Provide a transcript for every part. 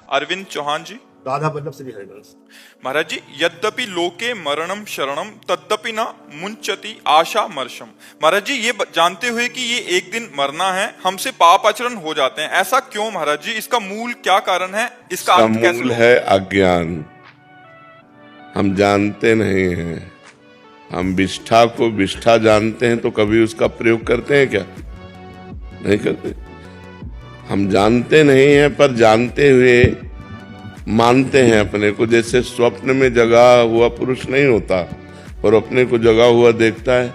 अरविंद चौहान जी। राधा वल्लभ श्री हरिवंश। महाराज जी, यद्यपि लोके मरणम शरणम तद्यपि न मुंचति आशा मर्शम। महाराज जी, ये जानते हुए कि ये एक दिन मरना है, हमसे पाप आचरण हो जाते हैं, ऐसा क्यों महाराज जी? इसका मूल क्या कारण है? इसका अंत कैसे मूल है अज्ञान। हम जानते नहीं हैं। हम विष्ठा को विष्ठा जानते हैं तो कभी उसका प्रयोग करते हैं क्या? नहीं करते। हम जानते नहीं हैं पर जानते हुए मानते हैं अपने को। जैसे स्वप्न में जगा हुआ पुरुष नहीं होता और अपने को जगा हुआ देखता है,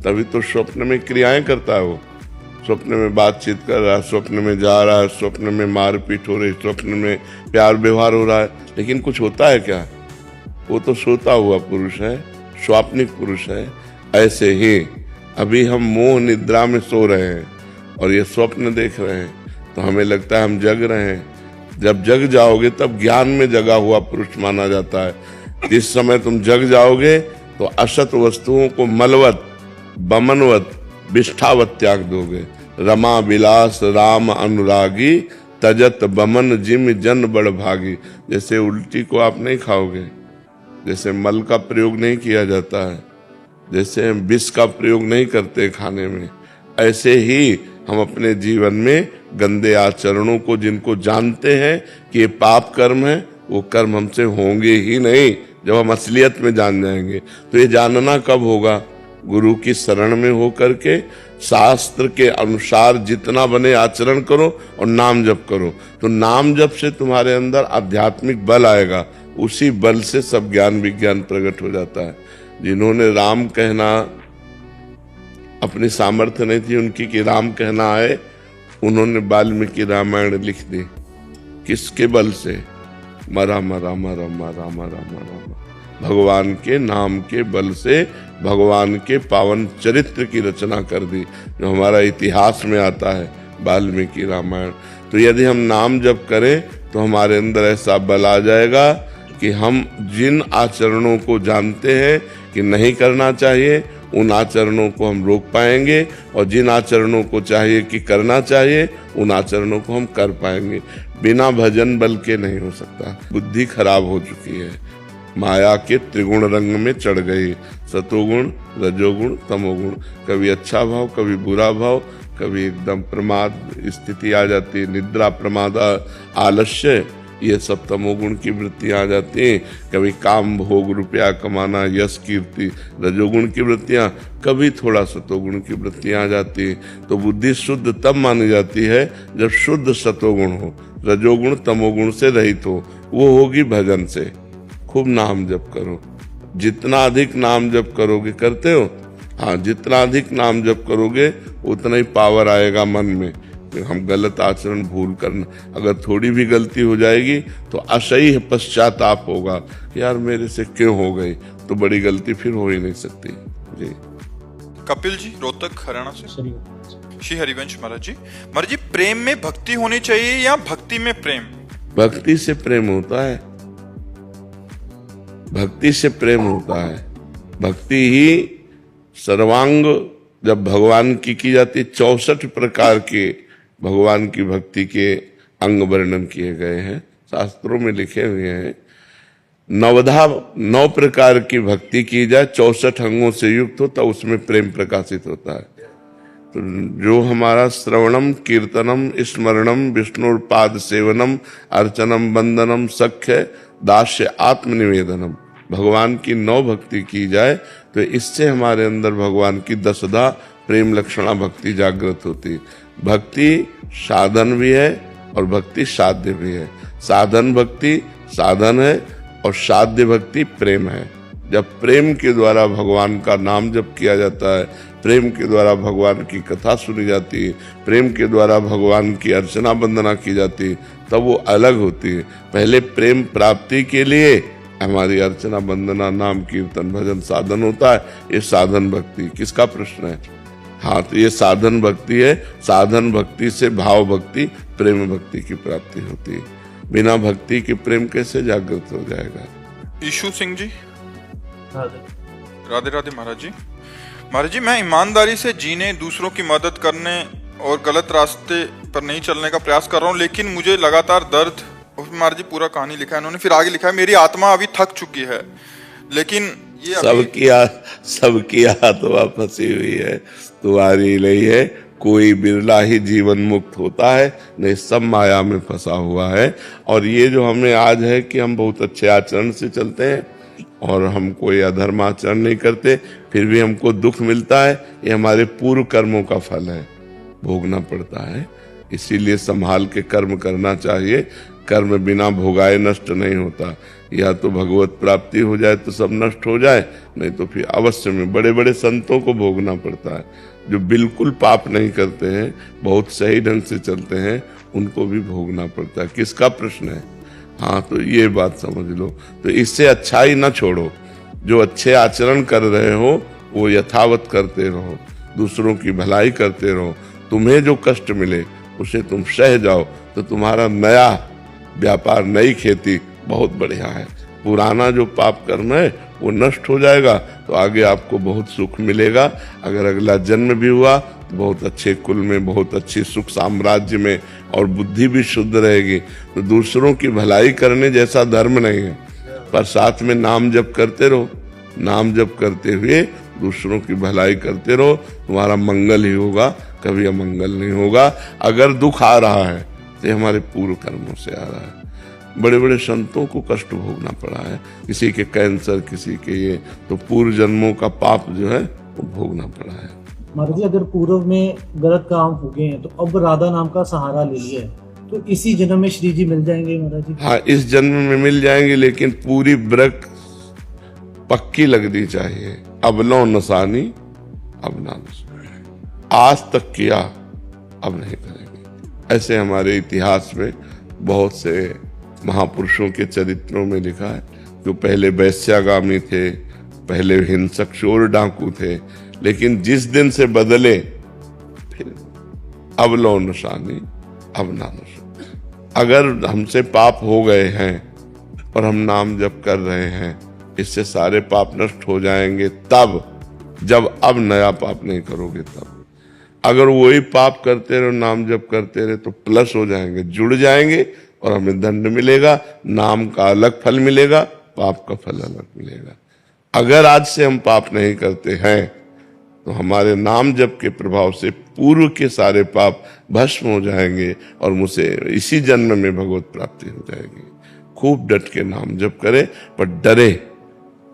तभी तो स्वप्न में क्रियाएं करता है। वो स्वप्न में बातचीत कर रहा है, स्वप्न में जा रहा है, स्वप्न में मारपीट हो रही, स्वप्न में प्यार व्यवहार हो रहा है, लेकिन कुछ होता है क्या? वो तो सोता हुआ पुरुष है, स्वाप्निक पुरुष है। ऐसे ही अभी हम मोह निद्रा में सो रहे हैं और ये स्वप्न देख रहे हैं तो हमें लगता है हम जग रहे हैं। जब जग जाओगे तब ज्ञान में जगा हुआ पुरुष माना जाता है। जिस समय तुम जग जाओगे तो असत वस्तुओं को मलवत बमनवत विष्ठावत त्याग दोगे। रमा विलास राम अनुरागी तजत बमन जिम जन बड़ भागी। जैसे उल्टी को आप नहीं खाओगे, जैसे मल का प्रयोग नहीं किया जाता है, जैसे विष का प्रयोग नहीं करते खाने में, ऐसे ही हम अपने जीवन में गंदे आचरणों को, जिनको जानते हैं कि ये पाप कर्म है, वो कर्म हमसे होंगे ही नहीं। जब हम असलियत में जान जाएंगे तो ये जानना कब होगा? गुरु की शरण में होकर के शास्त्र के अनुसार जितना बने आचरण करो और नाम जप करो। तो नाम जप से तुम्हारे अंदर आध्यात्मिक बल आएगा, उसी बल से सब ज्ञान विज्ञान प्रकट हो जाता है। जिन्होंने राम कहना अपनी सामर्थ्य नहीं थी उनकी कि राम कहना आए, उन्होंने वाल्मीकि रामायण लिख दी। किसके बल से? राम राम राम राम राम राम, भगवान के नाम के बल से भगवान के पावन चरित्र की रचना कर दी, जो हमारा इतिहास में आता है, वाल्मीकि रामायण। तो यदि हम नाम जप करें तो हमारे अंदर ऐसा बल आ जाएगा कि हम जिन आचरणों को जानते हैं कि नहीं करना चाहिए, उन आचरणों को हम रोक पाएंगे, और जिन आचरणों को चाहिए कि करना चाहिए, उन आचरणों को हम कर पाएंगे। बिना भजन बल के नहीं हो सकता। बुद्धि खराब हो चुकी है, माया के त्रिगुण रंग में चढ़ गई, सतोगुण रजोगुण तमोगुण। कभी अच्छा भाव, कभी बुरा भाव, कभी एकदम प्रमाद स्थिति आ जाती है, निद्रा प्रमाद आलस्य, ये सब तमोगुण की वृत्तियां आ जाती हैं। कभी काम भोग रुपया कमाना, यश कीर्ति, रजोगुण की वृत्तियां, कभी थोड़ा सतोगुण की वृत्तियां आ जाती हैं। तो बुद्धि शुद्ध तब मानी जाती है जब शुद्ध सतोगुण हो, रजोगुण तमोगुण से रहित हो। वो होगी भजन से। खूब नाम जप करो, जितना अधिक नाम जप करोगे, करते हो? हाँ, जितना अधिक नाम जप करोगे उतना ही पावर आएगा मन में। हम गलत आचरण भूल करना, अगर थोड़ी भी गलती हो जाएगी तो असह्य पश्चाताप होगा, यार मेरे से क्यों हो गई, तो बड़ी गलती फिर हो ही नहीं सकती। जी। कपिल जी, रोहतक हरियाणा से। श्री हरिवंश महाराज जी। महाराज जी, प्रेम में भक्ति होनी चाहिए या भक्ति में प्रेम? भक्ति से प्रेम होता है, भक्ति से प्रेम होता है। भक्ति ही सर्वांग जब भगवान की जाती, 64 प्रकार के भगवान की भक्ति के अंग वर्णन किए गए हैं, शास्त्रों में लिखे हुए हैं। 9 प्रकार की भक्ति की जाए, 64 अंगों से युक्त हो, तो उसमें प्रेम प्रकाशित होता है। तो जो हमारा श्रवणम कीर्तनम स्मरणम विष्णुपाद सेवनम अर्चनम वंदनम सख्य दास्य आत्मनिवेदनम, भगवान की 9 भक्ति की जाए तो इससे हमारे अंदर भगवान की 10धा प्रेम लक्षणा भक्ति जागृत होती है। भक्ति साधन भी है और भक्ति साध्य भी है। साधन भक्ति साधन है और साध्य भक्ति प्रेम है। जब प्रेम के द्वारा भगवान का नाम जप किया जाता है, प्रेम के द्वारा भगवान की कथा सुनी जाती है, प्रेम के द्वारा भगवान की अर्चना वंदना की जाती है, तब वो अलग होती है। पहले प्रेम प्राप्ति के लिए हमारी अर्चना वंदना नाम कीर्तन भजन साधन होता है। ये साधन भक्ति। किसका प्रश्न है? हाँ, तो ये साधन भक्ति है। साधन भक्ति से भाव भक्ति प्रेम भक्ति की प्राप्ति होती है। बिना भक्ति के प्रेम कैसे जागृत हो जाएगा? ईशु सिंह जी। राधे राधे महाराज जी। महाराज जी, मैं ईमानदारी से जीने, दूसरों की मदद करने और गलत रास्ते पर नहीं चलने का प्रयास कर रहा हूँ, लेकिन मुझे लगातार दर्द उसमें महाराज जी पूरा कहानी लिखा है इन्होंने, फिर आगे लिखा है मेरी आत्मा अभी थक चुकी है, लेकिन ये सबकी आत्मा फंसी हुई है, तुम्हारी नहीं है। कोई बिरला ही जीवन मुक्त होता है, नहीं सब माया में फंसा हुआ है। और ये जो हमें आज है कि हम बहुत अच्छे आचरण से चलते हैं और हम कोई अधर्म आचरण नहीं करते, फिर भी हमको दुख मिलता है, ये हमारे पूर्व कर्मों का फल है, भोगना पड़ता है। इसीलिए संभाल के कर्म करना चाहिए। कर्म बिना भोगाए नष्ट नहीं होता। या तो भगवत प्राप्ति हो जाए तो सब नष्ट हो जाए, नहीं तो फिर अवश्य में बड़े बड़े संतों को भोगना पड़ता है। जो बिल्कुल पाप नहीं करते हैं, बहुत सही ढंग से चलते हैं, उनको भी भोगना पड़ता है। किसका प्रश्न है? हाँ, तो ये बात समझ लो। तो इससे अच्छाई ना छोड़ो, जो अच्छे आचरण कर रहे हो वो यथावत करते रहो, दूसरों की भलाई करते रहो। तुम्हें जो कष्ट मिले उसे तुम सह जाओ, तो तुम्हारा नया व्यापार, नई खेती बहुत बढ़िया है। पुराना जो पाप कर्म है वो नष्ट हो जाएगा, तो आगे आपको बहुत सुख मिलेगा। अगर अगला जन्म भी हुआ तो बहुत अच्छे कुल में, बहुत अच्छी सुख साम्राज्य में, और बुद्धि भी शुद्ध रहेगी। तो दूसरों की भलाई करने जैसा धर्म नहीं है, पर साथ में नाम जप करते रहो। नाम जप करते हुए दूसरों की भलाई करते रहो, तुम्हारा मंगल ही होगा, कभी अमंगल नहीं होगा। अगर दुख आ रहा है तो हमारे पूर्व कर्मों से आ रहा है। बड़े बड़े संतों को कष्ट भोगना पड़ा है, किसी के कैंसर, किसी के ये, तो पूर्व जन्मों का पाप जो है वो भोगना पड़ा है। महाराज जी, अगर पूर्व में गलत काम हो गए हैं तो अब राधा नाम का सहारा ले लिया है, तो इसी जन्म में श्री जी मिल जाएंगे महाराज जी? हाँ, इस जन्म में मिल जाएंगे, लेकिन पूरी ब्रक पक्की लगनी चाहिए। अब लो नसानी, अब ना आज तक किया, अब नहीं करेंगे। ऐसे हमारे इतिहास में बहुत से महापुरुषों के चरित्रों में लिखा है, जो पहले वैश्यागामी थे, पहले हिंसक चोर डाकू थे, लेकिन जिस दिन से बदले फिर अब लो निशानी, अब ना निशानी। अगर हमसे पाप हो गए हैं और हम नाम जप कर रहे हैं, इससे सारे पाप नष्ट हो जाएंगे तब, जब अब नया पाप नहीं करोगे तब। अगर वही पाप करते रहो, नाम जप करते रहे, तो प्लस हो जाएंगे, जुड़ जाएंगे, और हमें दंड मिलेगा। नाम का अलग फल मिलेगा, पाप का फल अलग मिलेगा। अगर आज से हम पाप नहीं करते हैं तो हमारे नाम जप के प्रभाव से पूर्व के सारे पाप भस्म हो जाएंगे, और मुझसे इसी जन्म में भगवत प्राप्ति हो जाएगी। खूब डट के नाम जप करें, पर डरे,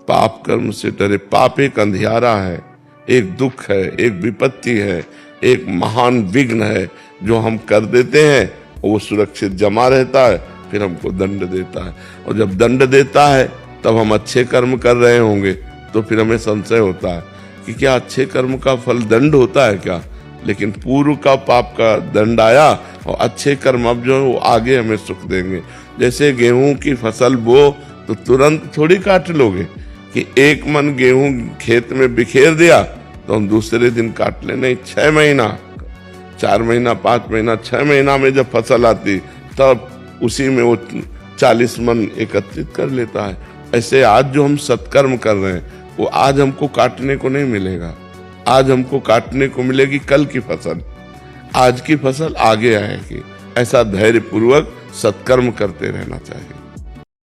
पाप कर्म से डरे। पाप एक अंधियारा है, एक दुख है, एक विपत्ति है, एक महान विघ्न है, जो हम कर देते हैं वो सुरक्षित जमा रहता है, फिर हमको दंड देता है। और जब दंड देता है तब हम अच्छे कर्म कर रहे होंगे, तो फिर हमें संशय होता है कि क्या अच्छे कर्म का फल दंड होता है क्या? लेकिन पूर्व का पाप का दंड आया, और अच्छे कर्म अब जो है वो आगे हमें सुख देंगे। जैसे गेहूं की फसल बो तो तुरंत थोड़ी काट लोगे कि एक मन गेहूं खेत में बिखेर दिया तो हम दूसरे दिन काट ले, नहीं, 6 महीना, 4 महीना, 5 महीना, 6 महीना में जब फसल आती तब उसी में वो 40 मन एकत्रित कर लेता है। ऐसे आज जो हम सत्कर्म कर रहे हैं वो आज हमको काटने को नहीं मिलेगा, आज हमको काटने को मिलेगी कल की फसल, आज की फसल आगे आएगी। ऐसा धैर्य पूर्वक सत्कर्म करते रहना चाहिए।